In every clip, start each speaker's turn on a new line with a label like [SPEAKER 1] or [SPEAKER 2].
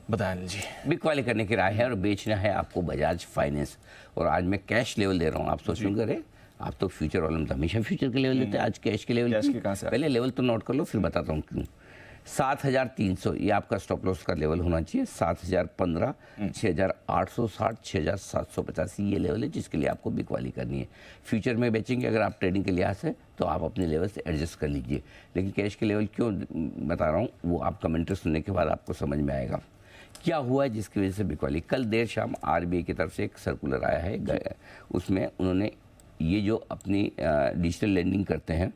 [SPEAKER 1] बताएं जी।
[SPEAKER 2] बिक वाले करने की राय है और बेचना है आपको बजाज फाइनेंस। और आज मैं कैश लेवल दे रहा हूँ। आप सोचोगे अरे आप तो फ्यूचर वाले में तो हमेशा फ्यूचर के लेवल देते हैं, आज कैश के लेवल पहले लेवल तो नोट कर लो फिर बताता हूँ क्यों। 7,300 ये आपका स्टॉप लॉस का लेवल होना चाहिए। 7,015, 6,860, 6,785 ये लेवल है जिसके लिए आपको बिक वाली करनी है। फ्यूचर में बेचेंगे अगर आप ट्रेडिंग के लिहाज से तो आप अपने लेवल से एडजस्ट कर लीजिए, लेकिन कैश के लेवल क्यों बता रहा हूँ वो आप कमेंट्री सुनने के बाद आपको समझ में आएगा क्या हुआ है जिसकी वजह से बिक वाली। कल देर शाम आरबीआई की तरफ से एक सर्कुलर आया है, उसमें उन्होंने ये जो अपनी डिजिटल लेंडिंग करते हैं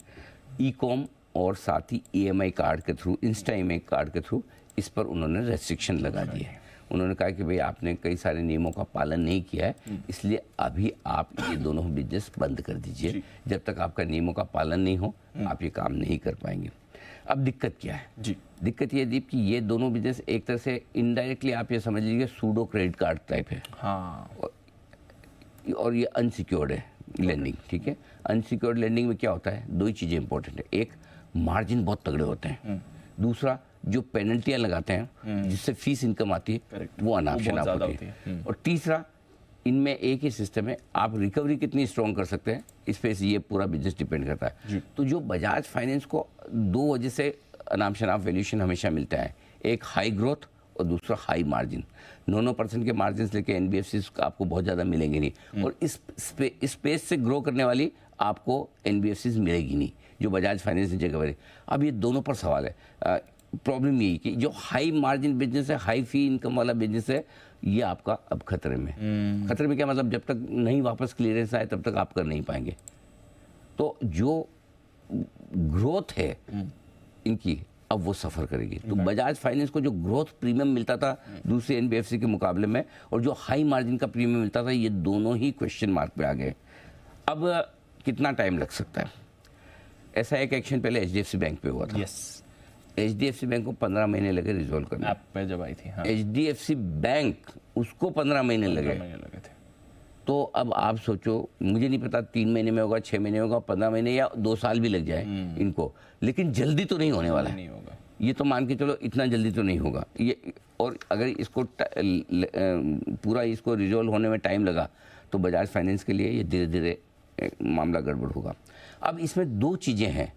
[SPEAKER 2] ई कॉम और साथ ही EMI कार्ड के थ्रू, इंस्टा EMI कार्ड के थ्रू, इस पर उन्होंने रेस्ट्रिक्शन लगा दिए हैं। उन्होंने कहा कि भाई आपने कई सारे नियमों का पालन नहीं किया है, इसलिए अभी आप ये दोनों बिजनेस बंद कर दीजिए। जब तक आपका नियमों का पालन नहीं हो आप ये काम नहीं कर पाएंगे। अब दिक्कत क्या है जी? दिक्कत ये दीप कि ये दोनों बिजनेस एक तरह से इनडायरेक्टली आप ये समझ लीजिए सूडो क्रेडिट कार्ड टाइप है। हाँ। और ये अनसिक्योर्ड है लेंडिंग, ठीक है। अनसिक्योर्ड लेंडिंग में क्या होता है, दो ही चीज़ें इंपॉर्टेंट है। एक, मार्जिन बहुत तगड़े होते हैं। दूसरा, जो पेनल्टियां लगाते हैं जिससे फीस इनकम आती है वो अनाप शनाप होती है। और तीसरा, इनमें एक ही सिस्टम है, आप रिकवरी कितनी स्ट्रॉन्ग कर सकते हैं इस पे ये पूरा बिजनेस डिपेंड करता है। तो जो बजाज फाइनेंस को दो वजह से अनाप शनाप वैल्यूएशन हमेशा मिलता है, एक हाई ग्रोथ और दूसरा हाई मार्जिन। 9% के मार्जिन लेके NBFCs आपको बहुत ज़्यादा मिलेंगे नहीं, और इस स्पेस से ग्रो करने वाली आपको NBFCs मिलेगी नहीं जो बजाज फाइनेंस की जगह पर। अब ये दोनों पर सवाल है। प्रॉब्लम यही कि जो हाई मार्जिन बिजनेस है, हाई फी इनकम वाला बिजनेस है, ये आपका अब खतरे में। खतरे में क्या मतलब, जब तक नहीं वापस क्लियरेंस आए तब तक आप कर नहीं पाएंगे। तो जो ग्रोथ है इनकी अब वो सफ़र करेगी। तो बजाज फाइनेंस को जो ग्रोथ प्रीमियम मिलता था दूसरे NBFC के मुकाबले में और जो हाई मार्जिन का प्रीमियम मिलता था, ये दोनों ही क्वेश्चन मार्क पे आ गए। अब कितना टाइम लग सकता है? ऐसा एक एक्शन पहले HDFC बैंक पे हुआ था। HDFC बैंक को 15 महीने लगे रिजोल्व करने।
[SPEAKER 1] ऐप पे जब आई थी हाँ।
[SPEAKER 2] HDFC बैंक उसको 15 महीने लगे
[SPEAKER 1] थे।
[SPEAKER 2] तो अब आप सोचो, मुझे नहीं पता 3 महीने में होगा, 6 महीने होगा, 15 महीने या 2 साल भी लग जाए इनको, लेकिन जल्दी तो नहीं होने वाला है। ये तो मान के चलो इतना जल्दी तो नहीं होगा ये। और अगर इसको पूरा इसको रिजोल्व होने में टाइम लगा तो बजाज फाइनेंस के लिए ये धीरे धीरे मामला गड़बड़ होगा। अब इसमें दो चीज़ें हैं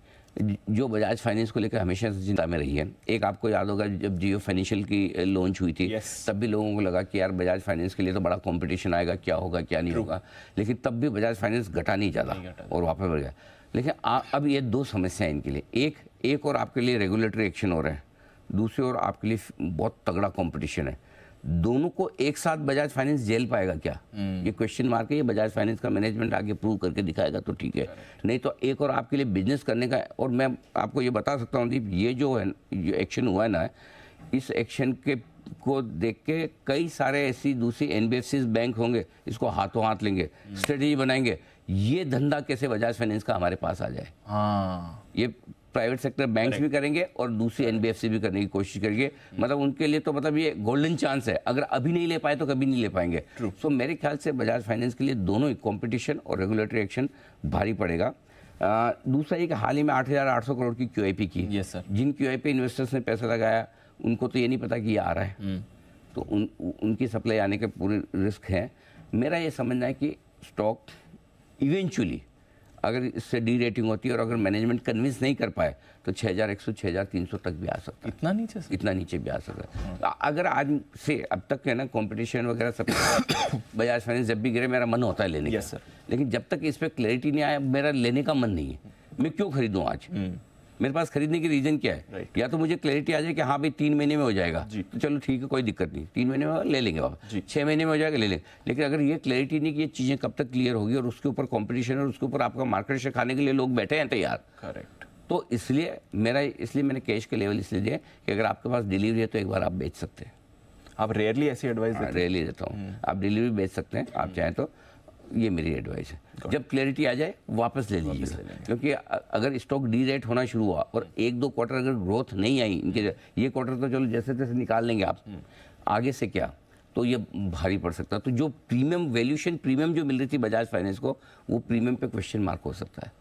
[SPEAKER 2] जो बजाज फाइनेंस को लेकर हमेशा से चिंता में रही है। एक, आपको याद होगा जब जियो फाइनेंशियल की लॉन्च हुई थी तब भी लोगों को लगा कि यार बजाज फाइनेंस के लिए तो बड़ा कंपटीशन आएगा, क्या होगा क्या नहीं होगा, लेकिन तब भी बजाज फाइनेंस घटा नहीं ज़्यादा और वापस बढ़ गया। लेकिन अब ये दो समस्याएं इनके लिए, एक और आपके लिए रेगुलेटरी एक्शन हो रहा है, दूसरी ओर आपके लिए बहुत तगड़ा कॉम्पिटिशन है। दोनों को एक साथ बजाज फाइनेंस झेल पाएगा क्या, ये क्वेश्चन मार्क है। ये बजाज फाइनेंस का मैनेजमेंट आगे प्रूव करके दिखाएगा तो ठीक है, नहीं तो एक और आपके लिए बिजनेस करने का। और मैं आपको ये बता सकता हूँ दीप, ये जो है जो एक्शन हुआ है ना, इस एक्शन के को देख के कई सारे ऐसी दूसरी NBFCs बैंक होंगे, इसको हाथों हाथ लेंगे, स्ट्रेटेजी बनाएंगे, ये धंधा कैसे बजाज फाइनेंस का हमारे पास आ जाए। हाँ, ये प्राइवेट सेक्टर बैंक्स भी करेंगे और दूसरी NBFC भी करने की कोशिश करेंगे। मतलब उनके लिए तो मतलब ये गोल्डन चांस है, अगर अभी नहीं ले पाए तो कभी नहीं ले पाएंगे। सो मेरे ख्याल से बजाज फाइनेंस के लिए दोनों ही कंपटीशन और रेगुलेटरी एक्शन भारी पड़ेगा। दूसरा ये कि हाल ही में 8,800 करोड़ की QIP की। जिन QIP इन्वेस्टर्स ने पैसा लगाया उनको तो ये नहीं पता कि ये आ रहा है, तो उनकी सप्लाई आने के पूरे रिस्क हैं। मेरा ये समझना है कि स्टॉक इवेंचुअली अगर इससे डी रेटिंग होती है और अगर मैनेजमेंट कन्विंस नहीं कर पाए तो 6,100 6,300 तक भी आ सकता है। इतना नीचे भी आ सकता है। अगर आज से अब तक है ना कंपटीशन वगैरह सब बजाज फाइनेंस जब भी गिरे मेरा मन होता है लेने का, लेकिन जब तक इस पर क्लैरिटी नहीं आया मेरा लेने का मन नहीं है। मैं क्यों खरीदूँ आज? मेरे पास खरीदने की रीजन क्या है? या तो मुझे क्लैरिटी आ जाए कि हाँ भाई 3 महीने में हो जाएगा तो चलो ठीक है, कोई दिक्कत नहीं, 3 महीने में ले लेंगे बाबा, 6 महीने में हो जाएगा ले लेंगे। लेकिन अगर ये क्लैरिटी नहीं कि ये चीज़ें कब तक क्लियर होगी और उसके ऊपर कंपटीशन और उसके ऊपर आपका मार्केट शेयर खाने के लिए लोग बैठे हैं तैयार। करेक्ट। तो इसलिए मैंने कैश के लेवल इसलिए दिए कि अगर आपके पास डिलीवरी है तो एक बार आप बेच सकते हैं।
[SPEAKER 1] आप रेयरली ऐसी एडवाइस?
[SPEAKER 2] रेयरली देता हूँ, आप डिलीवरी बेच सकते हैं आप चाहें तो, ये मेरी एडवाइस है। जब क्लैरिटी आ जाए वापस ले लीजिए, क्योंकि अगर स्टॉक डी रेट होना शुरू हुआ और 1-2 क्वार्टर अगर ग्रोथ नहीं आई इनके, ये क्वार्टर तो चलो जैसे तैसे निकाल लेंगे आप, आगे से क्या, तो ये भारी पड़ सकता है। तो जो प्रीमियम वैल्यूएशन प्रीमियम जो मिल रही थी बजाज फाइनेंस को, वो प्रीमियम पे क्वेश्चन मार्क हो सकता है।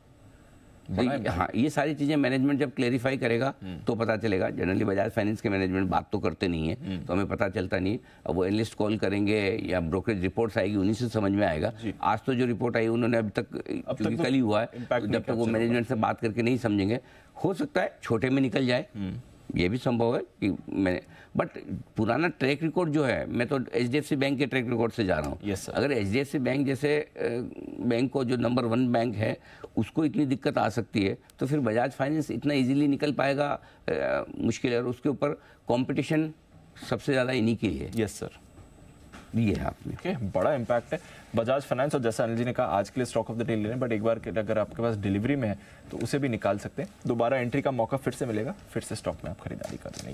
[SPEAKER 2] हाँ, ये सारी चीज़ें मैनेजमेंट जब क्लेरिफाई करेगा तो पता चलेगा। जनरली बजाज फाइनेंस के मैनेजमेंट बात तो करते नहीं है, तो हमें पता चलता नहीं। अब वो एनालिस्ट कॉल करेंगे या ब्रोकरेज रिपोर्ट्स आएगी, उन्हीं से समझ में आएगा। आज तो जो रिपोर्ट आई उन्होंने अभी तक, क्योंकि कल ही हुआ है, जब तक वो मैनेजमेंट से बात करके नहीं समझेंगे, हो सकता है छोटे में निकल जाए, ये भी संभव है कि मैंने, बट पुराना ट्रैक रिकॉर्ड जो है, मैं तो HDFC बैंक के ट्रैक रिकॉर्ड से जा रहा हूँ।
[SPEAKER 1] Yes,
[SPEAKER 2] अगर HDFC बैंक जैसे बैंक को, जो नंबर 1 बैंक है, उसको इतनी दिक्कत आ सकती है, तो फिर बजाज फाइनेंस इतना इजीली निकल पाएगा, मुश्किल है। और उसके ऊपर कंपटीशन सबसे ज़्यादा इन्हीं की है।
[SPEAKER 1] यस सर,
[SPEAKER 2] ये है आपने।
[SPEAKER 1] ओके, बड़ा इम्पैक्ट है बजाज फाइनेंस। और जैसा अनिल जी ने कहा, आज के लिए स्टॉक ऑफ द डे ले लें, बट एक बार अगर आपके पास डिलीवरी में है तो उसे भी निकाल सकते हैं। दोबारा एंट्री का मौका फिर से मिलेगा, फिर से स्टॉक में आप खरीदारी कर लेंगे।